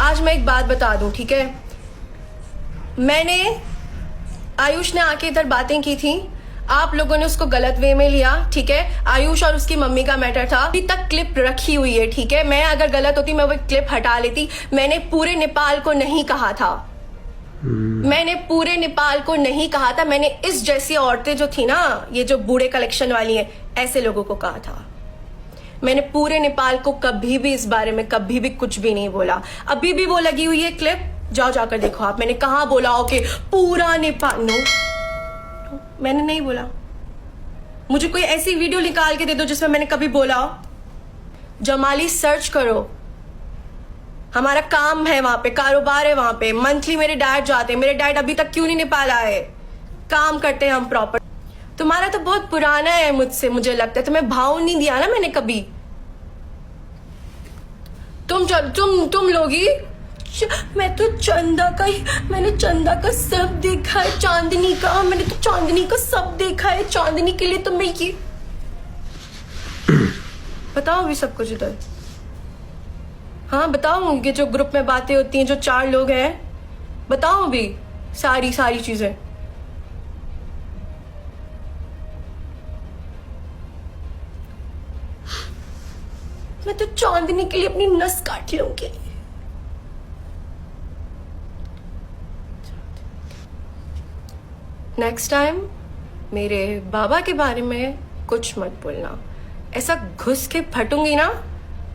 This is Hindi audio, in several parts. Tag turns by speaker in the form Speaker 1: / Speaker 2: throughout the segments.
Speaker 1: आज मैं एक बात बता दूं, ठीक है? मैंने आयुष ने आके इधर बातें की थी, आप लोगों ने उसको गलत वे में लिया, ठीक है? आयुष और उसकी मम्मी का मैटर था। अभी तक क्लिप रखी हुई है, ठीक है? मैं अगर गलत होती मैं वो क्लिप हटा लेती। मैंने पूरे नेपाल को नहीं कहा था, मैंने पूरे नेपाल को नहीं कहा था। मैंने इस जैसी औरतें जो थी ना, ये जो बूढ़े कलेक्शन वाली हैं, ऐसे लोगों को कहा था। मैंने पूरे नेपाल को कभी भी इस बारे में कभी भी कुछ भी नहीं बोला। अभी भी वो लगी हुई है क्लिप, जाओ जाकर देखो आप। मैंने कहा बोला हो कि पूरा नेपाल, नो, मैंने नहीं बोला। मुझे कोई ऐसी वीडियो निकाल के दे दो जिसमें मैंने कभी बोला हो। जमाली सर्च करो, हमारा काम है वहां पे, कारोबार है वहां पे। मंथली मेरे डैड जाते हैं, मेरे डैड अभी तक क्यों नहीं नेपाल आए? काम करते हैं हम प्रॉपर। तुम्हारा तो बहुत पुराना है मुझसे, मुझे लगता है तुम्हें भाव नहीं दिया ना मैंने कभी। तुम लोगी, मैं तो चंदा का ही, मैंने चंदा का सब देखा है, चांदनी का, मैंने तो चांदनी का सब देखा है। चांदनी के लिए तो मैं ये बताओ भी सब कुछ इधर। हाँ बताओ, ये जो ग्रुप में बातें होती हैं, जो 4 लोग हैं, बताओ भी सारी चीजें। मैं तो चांदनी के लिए अपनी नस काट लूंगी। नेक्स्ट टाइम मेरे बाबा के बारे में कुछ मत बोलना। ऐसा घुस के फटूंगी ना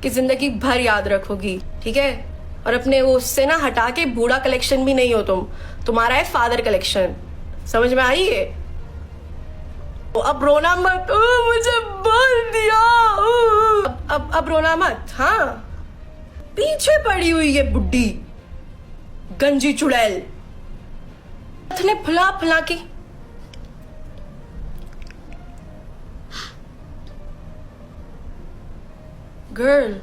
Speaker 1: कि जिंदगी भर याद रखोगी, ठीक है? और अपने वो उससे ना हटा के बूढ़ा कलेक्शन भी नहीं हो तुम, तुम्हारा है फादर कलेक्शन। समझ में आई है? अब रोना मत, मुझे बोल दिया। अब रोना मत। हाँ, पीछे पड़ी हुई है बुड्ढी गंजी चुड़ैल, ने फुला फुला के। गर्ल,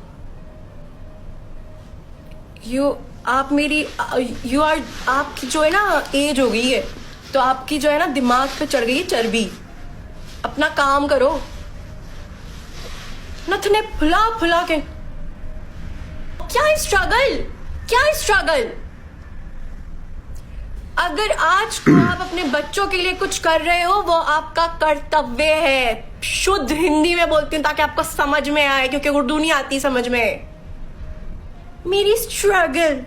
Speaker 1: आपकी जो है ना एज हो गई है, तो आपकी जो है ना दिमाग पे चढ़ गई है चर्बी। अपना काम करो, नथने फुला फुला के। क्या स्ट्रगल? अगर आज को आप अपने बच्चों के लिए कुछ कर रहे हो, वो आपका कर्तव्य है। शुद्ध हिंदी में बोलती हूँ ताकि आपको समझ में आए, क्योंकि उर्दू नहीं आती समझ में। मेरी स्ट्रगल,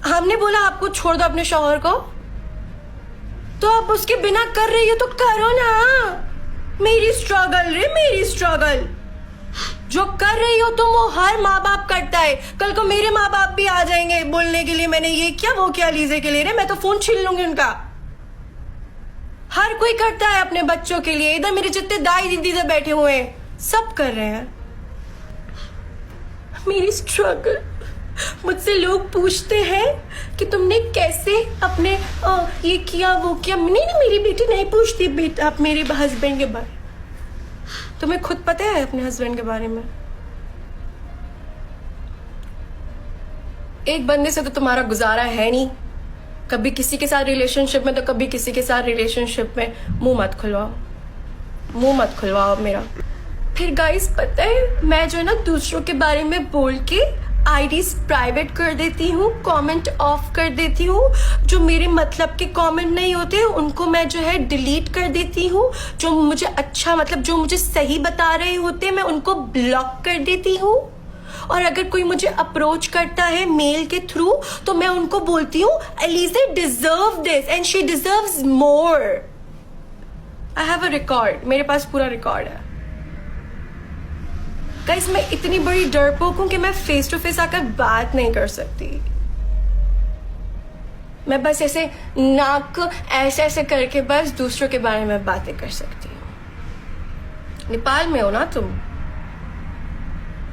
Speaker 1: हमने बोला आपको छोड़ दो अपने शौहर को, तो आप उसके बिना कर रही हो तो करो ना। मेरी स्ट्रगल जो कर रही हो तुम, वो हर माँ बाप करता है। कल को मेरे माँ बाप भी आ जाएंगे बोलने के लिए, मैंने ये किया वो किया लीजे के लिए, मैं तो फोन छीन लूंगी उनका। हर कोई करता है अपने बच्चों के लिए। इधर मेरे जितने दाई दीदी से बैठे हुए हैं, सब कर रहे हैं। मेरी स्ट्रगल, मुझसे लोग पूछते हैं कि तुमने कैसे अपने ये किया वो किया। नहीं, मेरी बेटी नहीं पूछती बेटा आप मेरे हस्बैंड के बारे। तुम्हें खुद पता है अपने हस्बैंड के बारे में? एक बंदे से तो तुम्हारा गुजारा है नहीं। कभी किसी के साथ रिलेशनशिप में तो कभी किसी के साथ रिलेशनशिप में। मुंह मत खुलवाओ मेरा। फिर गाइस पता है, मैं जो है ना दूसरों के बारे में बोल के आईडीज प्राइवेट कर देती हूँ, कमेंट ऑफ कर देती हूँ। जो मेरे मतलब के कमेंट नहीं होते उनको मैं जो है डिलीट कर देती हूँ। जो मुझे अच्छा मतलब जो मुझे सही बता रहे होते मैं उनको ब्लॉक कर देती हूँ। और अगर कोई मुझे अप्रोच करता है मेल के थ्रू तो मैं उनको बोलती हूँ Eliza deserve this and she deserves more. I have a record, मेरे पास पूरा रिकॉर्ड है। गाइस, मैं इतनी बड़ी डरपोक हूं कि मैं फेस टू फेस आकर बात नहीं कर सकती। मैं बस ऐसे नाक ऐसे करके बस दूसरों के बारे में बातें कर सकती हूँ। नेपाल में हो ना तुम?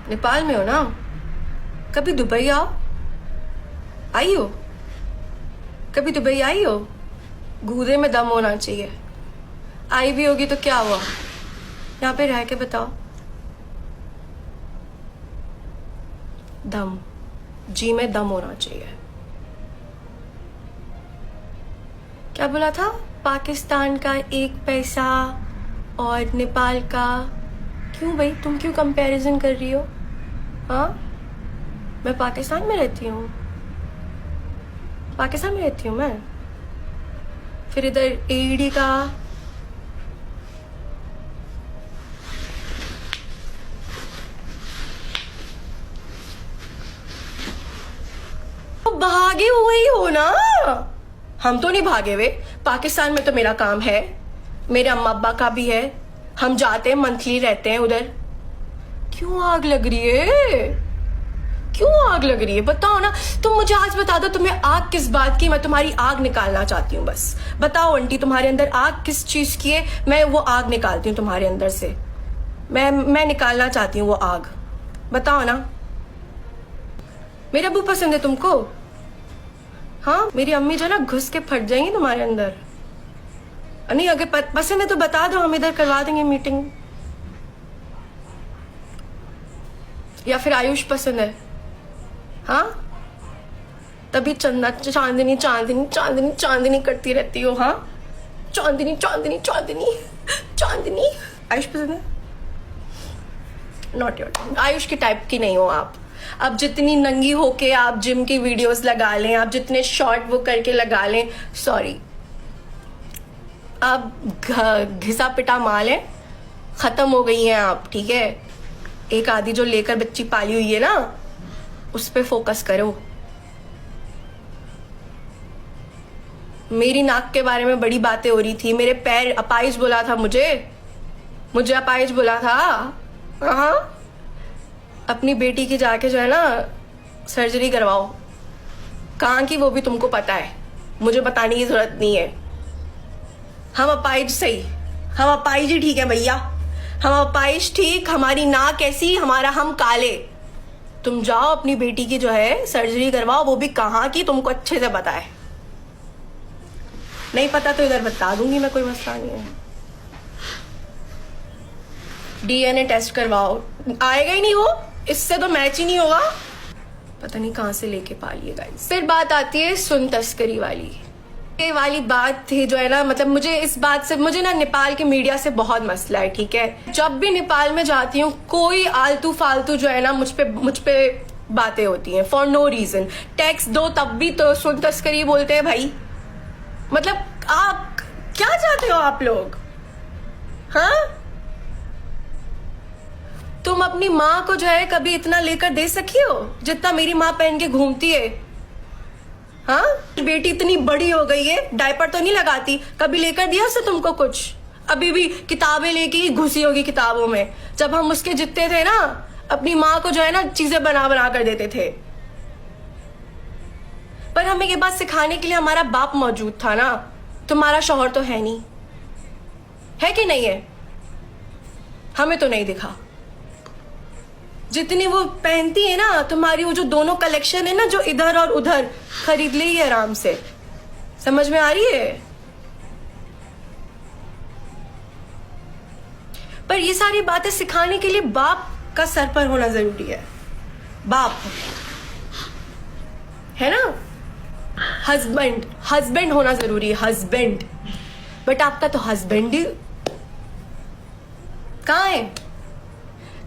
Speaker 1: नेपाल में हो ना? कभी दुबई आई हो? कभी दुबई आई हो? गूदे में दम होना चाहिए। आई भी होगी तो क्या हुआ? यहाँ पे रह के बताओ। दम, जी में दम होना चाहिए। क्या बोला था? पाकिस्तान का 1 पैसा और नेपाल का। क्यों भाई, तुम क्यों कंपैरिजन कर रही हो? हाँ, मैं पाकिस्तान में रहती हूँ, पाकिस्तान में रहती हूँ मैं। फिर इधर एडी का भागे हुए ही हो ना। हम तो नहीं भागे हुए, पाकिस्तान में तो मेरा काम है, मेरे अम्मा अब्बा का भी है, हम जाते हैं, मंथली रहते हैं उधर। क्यों आग लग रही है, क्यों आग लग रही है बताओ ना। तुम मुझे आज बता दो तुम्हें आग किस बात की, मैं तुम्हारी आग निकालना चाहती हूँ। बस बताओ आंटी, तुम्हारे अंदर आग किस चीज की है, मैं वो आग निकालती हूँ तुम्हारे अंदर से। मैं निकालना चाहती हूँ वो आग, बताओ ना। मेरा अब्बू पसंद है तुमको? हाँ, मेरी अम्मी जो ना घुस के फट जाएंगी तुम्हारे अंदर। नहीं, अगर पसंद है तो बता दो, हम इधर करवा देंगे मीटिंग। या फिर आयुष पसंद है? हाँ, तभी चंदा चांदनी चांदनी चांदनी चांदनी करती रहती हो। हाँ, चांदनी चांदनी चांदनी चांदनी। आयुष पसंद है? नॉट योर, आयुष की टाइप की नहीं हो आप। अब जितनी नंगी होके आप जिम की वीडियोस लगा लें, आप जितने शॉर्ट वो करके लगा लें, सॉरी, आप घिसा पिटा माल है, खत्म हो गई हैं आप, ठीक है। एक आदि जो लेकर बच्ची पाली हुई है ना, उस पे फोकस करो। मेरी नाक के बारे में बड़ी बातें हो रही थी, मेरे पैर अपाइज बोला था, मुझे अपाइज बोला था। हाँ, अपनी बेटी की जाके जो है ना सर्जरी करवाओ। कहाँ की वो भी तुमको पता है, मुझे बताने की जरूरत नहीं है। हम अपाइज सही, हम अपाइज ही ठीक है भैया, हम अपाइज ठीक, हमारी नाक ऐसी, हमारा हम काले। तुम जाओ अपनी बेटी की जो है सर्जरी करवाओ, वो भी कहाँ की तुमको अच्छे से पता है। नहीं पता तो इधर बता दूंगी मैं, कोई मसला नहीं है। डीएनए टेस्ट करवाओ, आएगा ही नहीं वो, इससे तो मैच ही नहीं होगा। पता नहीं कहां से लेके पालिए गाइस। फिर बात आती है सुन तस्करी वाली। ये वाली बात थी जो है ना, मतलब मुझे इस बात से, मुझे ना नेपाल के मीडिया से बहुत मसला है, ठीक है। जब भी नेपाल में जाती हूँ कोई आलतू फालतू जो है ना मुझ पे बातें होती हैं फॉर नो रीजन। टैक्स दो तब भी तो सुन तस्करी बोलते हैं भाई। मतलब आप क्या चाहते हो आप लोग? हाँ, तुम अपनी माँ को जो है कभी इतना लेकर दे सकी हो जितना मेरी माँ पहन के घूमती है? हाँ, बेटी इतनी बड़ी हो गई है, डायपर तो नहीं लगाती, कभी लेकर दिया उसने तुमको कुछ? अभी भी किताबें लेके ही घुसी होगी किताबों में। जब हम उसके जितने थे ना, अपनी माँ को जो है ना चीजें बना बना कर देते थे। पर हमें ये बात सिखाने के लिए हमारा बाप मौजूद था ना। तुम्हारा शौहर तो है नहीं, है कि नहीं है? हमें तो नहीं दिखा। जितनी वो पहनती है ना, तुम्हारी वो जो दोनों कलेक्शन है ना, जो इधर और उधर, खरीद ले ही आराम से। समझ में आ रही है? पर ये सारी बातें सिखाने के लिए बाप का सर पर होना जरूरी है। बाप है ना, हस्बैंड होना जरूरी है, हस्बैंड। बट आपका तो हस्बैंड ही कहाँ है?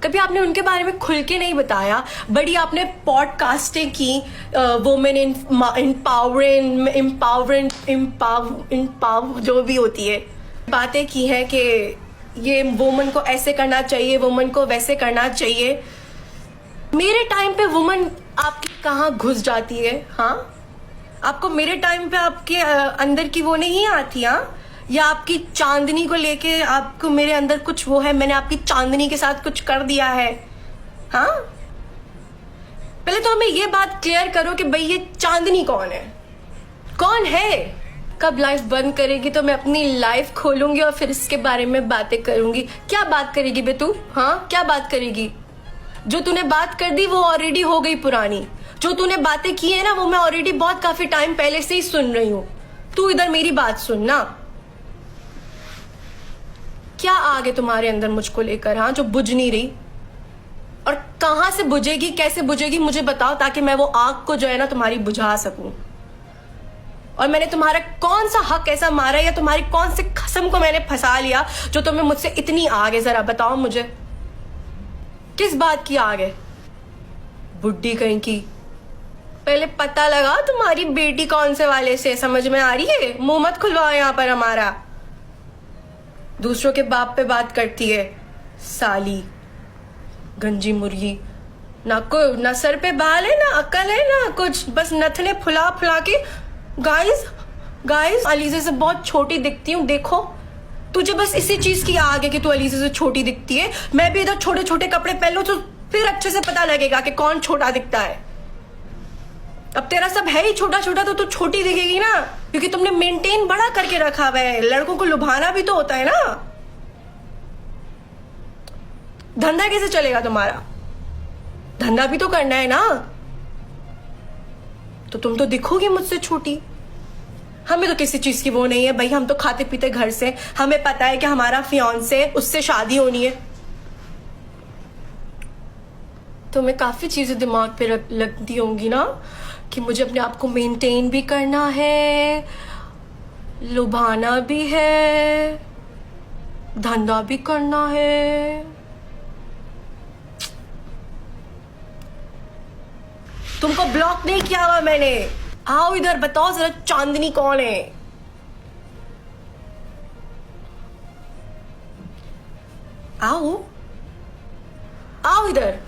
Speaker 1: कभी आपने उनके बारे में खुल के नहीं बताया। बड़ी आपने पॉडकास्टिंग की, वुमेन इम्पावर जो भी होती है, बातें की हैं कि ये वुमन को ऐसे करना चाहिए, वुमन को वैसे करना चाहिए। मेरे टाइम पे वुमन आपकी कहाँ घुस जाती है? हाँ, आपको मेरे टाइम पे आपके अंदर की वो नहीं आती? हाँ, या आपकी चांदनी को लेके आपको मेरे अंदर कुछ वो है, मैंने आपकी चांदनी के साथ कुछ कर दिया है? हाँ, पहले तो हमें ये बात क्लियर करो कि भाई ये चांदनी कौन है, कौन है? कब लाइफ बंद करेगी तो मैं अपनी लाइफ खोलूंगी और फिर इसके बारे में बातें करूंगी। क्या बात करेगी बे तू? हाँ, क्या बात करेगी? जो तूने बात कर दी वो ऑलरेडी हो गई पुरानी। जो तूने बातें की है ना, वो मैं ऑलरेडी बहुत काफी टाइम पहले से ही सुन रही हूँ। तू इधर मेरी बात सुन ना। क्या आग है तुम्हारे अंदर मुझको लेकर, हाँ, जो बुझ नहीं रही? और कहां से बुझेगी, कैसे बुझेगी, मुझे बताओ, ताकि मैं वो आग को जो है ना तुम्हारी बुझा सकूं। और मैंने तुम्हारा कौन सा हक ऐसा मारा, या तुम्हारी कौन से कसम को मैंने फंसा लिया जो तुम्हें मुझसे इतनी आग है? जरा बताओ मुझे, किस बात की आग है? बुड्ढी कहीं की। पहले पता लगा तुम्हारी बेटी कौन से वाले से, समझ में आ रही है? मुंह मत खुलवाओ यहाँ पर हमारा। दूसरों के बाप पे बात करती है साली, गंजी मुर्गी। ना सर पे बाल है, ना अकल है, ना कुछ, बस नथने फुला फुला के। गाइस अलीज़े से बहुत छोटी दिखती हूँ, देखो। तुझे बस इसी चीज की आग है कि तू अलीज़े से छोटी दिखती है। मैं भी इधर छोटे छोटे कपड़े पहन लूं तो फिर अच्छे से पता लगेगा कि कौन छोटा दिखता है। अब तेरा सब है ही छोटा छोटा, तो तू छोटी दिखेगी ना, क्योंकि तुमने मेंटेन बड़ा करके रखा हुआ है। लड़कों को लुभाना भी तो होता है ना। धंधा कैसे चलेगा तुम्हारा? धंधा भी तो करना है ना। तो तुम तो दिखोगी मुझसे छोटी। हमें तो किसी चीज की वो नहीं है भाई, हम तो खाते पीते घर से। हमें पता है कि हमारा फियांसे, उससे शादी होनी है। तुम्हें काफी चीजें दिमाग पे लगती होंगी ना, कि मुझे अपने आप को मेंटेन भी करना है, लुभाना भी है, धंधा भी करना है। तुमको ब्लॉक नहीं किया हुआ मैंने। आओ इधर, बताओ जरा चांदनी कौन है? आओ आओ इधर,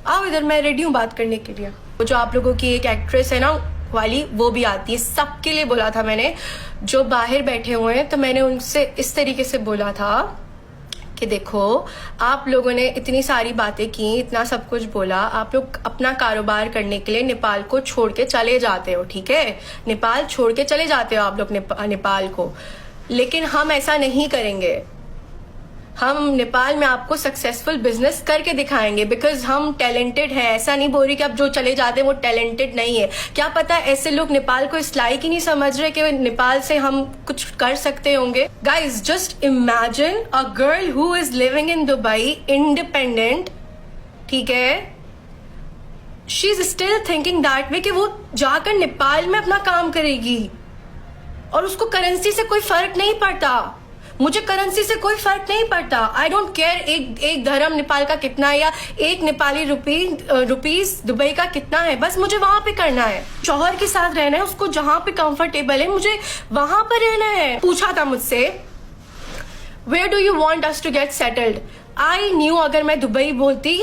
Speaker 1: आओ इधर, मैं रेडी हूं बात करने के लिए। वो जो आप लोगों की एक एक्ट्रेस है ना वाली, वो भी आती है। सबके लिए बोला था मैंने, जो बाहर बैठे हुए हैं, तो मैंने उनसे इस तरीके से बोला था कि देखो, आप लोगों ने इतनी सारी बातें की, इतना सब कुछ बोला, आप लोग अपना कारोबार करने के लिए नेपाल को छोड़ के चले जाते हो, ठीक है? नेपाल छोड़ के चले जाते हो आप लोग नेपाल को, लेकिन हम ऐसा नहीं करेंगे। हम नेपाल में आपको सक्सेसफुल बिजनेस करके दिखाएंगे, बिकॉज हम टैलेंटेड है। ऐसा नहीं बोल रही कि आप जो चले जाते हैं वो टैलेंटेड नहीं है। क्या पता ऐसे लोग नेपाल को इस लायक ही नहीं समझ रहे कि नेपाल से हम कुछ कर सकते होंगे। Guys just imagine a girl who is living in Dubai, independent, ठीक है? She is still thinking that way कि वो जाकर नेपाल में अपना काम करेगी और उसको करेंसी से कोई फर्क नहीं पड़ता। मुझे करेंसी से कोई फर्क नहीं पड़ता। आई डोंट केयर एक धर्म नेपाल का कितना है, या एक नेपाली रुपीस दुबई का कितना है। बस मुझे वहां पे करना है, शौहर के साथ रहना है, उसको जहां पे कंफर्टेबल है मुझे वहां पर रहना है। पूछा था मुझसे, where do you want us to get settled? I knew अगर मैं दुबई बोलती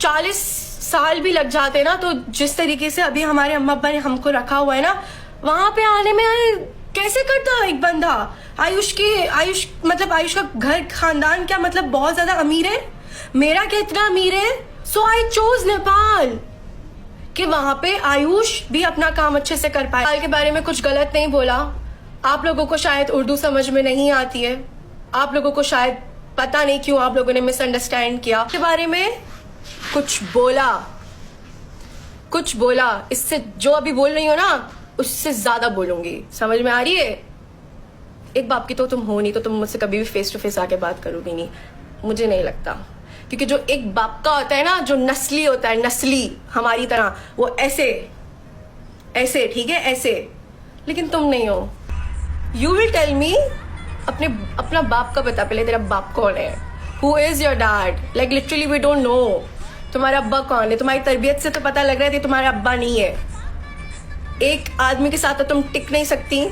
Speaker 1: 40 साल भी लग जाते ना, तो जिस तरीके से अभी हमारे अम्मा अब्बा ने हमको रखा हुआ है ना, वहां पे आने में कैसे करता एक बंदा। आयुष का घर खानदान क्या मतलब बहुत ज्यादा अमीर है? मेरा क्या इतना अमीर है? सो आई चोज नेपाल, कि वहां पे आयुष भी अपना काम अच्छे से कर पाए। नेपाल के बारे में कुछ गलत नहीं बोला। आप लोगों को शायद उर्दू समझ में नहीं आती है, आप लोगों को शायद पता नहीं क्यों आप लोगों ने मिसअंडरस्टैंड किया के बारे में। कुछ बोला, इससे जो अभी बोल रही हो ना, उससे ज्यादा बोलूंगी। समझ में आ रही है? एक बाप की तो तुम हो नहीं, तो तुम मुझसे कभी भी फेस टू फेस आके बात करोगी नहीं, मुझे नहीं लगता। क्योंकि जो एक बाप का होता है ना, जो नस्ली होता है, नस्ली हमारी तरह, वो ऐसे ठीक है, ऐसे। लेकिन तुम नहीं हो। यू विल टेल मी, अपना बाप का बता पहले, तेरा बाप कौन है? Who is your dad? Like literally we don't know. तुम्हारा अब्बा कौन है? तुम्हारी तरबियत से तो पता लग रहा है कि तुम्हारा अब्बा नहीं है। एक आदमी के साथ तो तुम टिक नहीं सकती।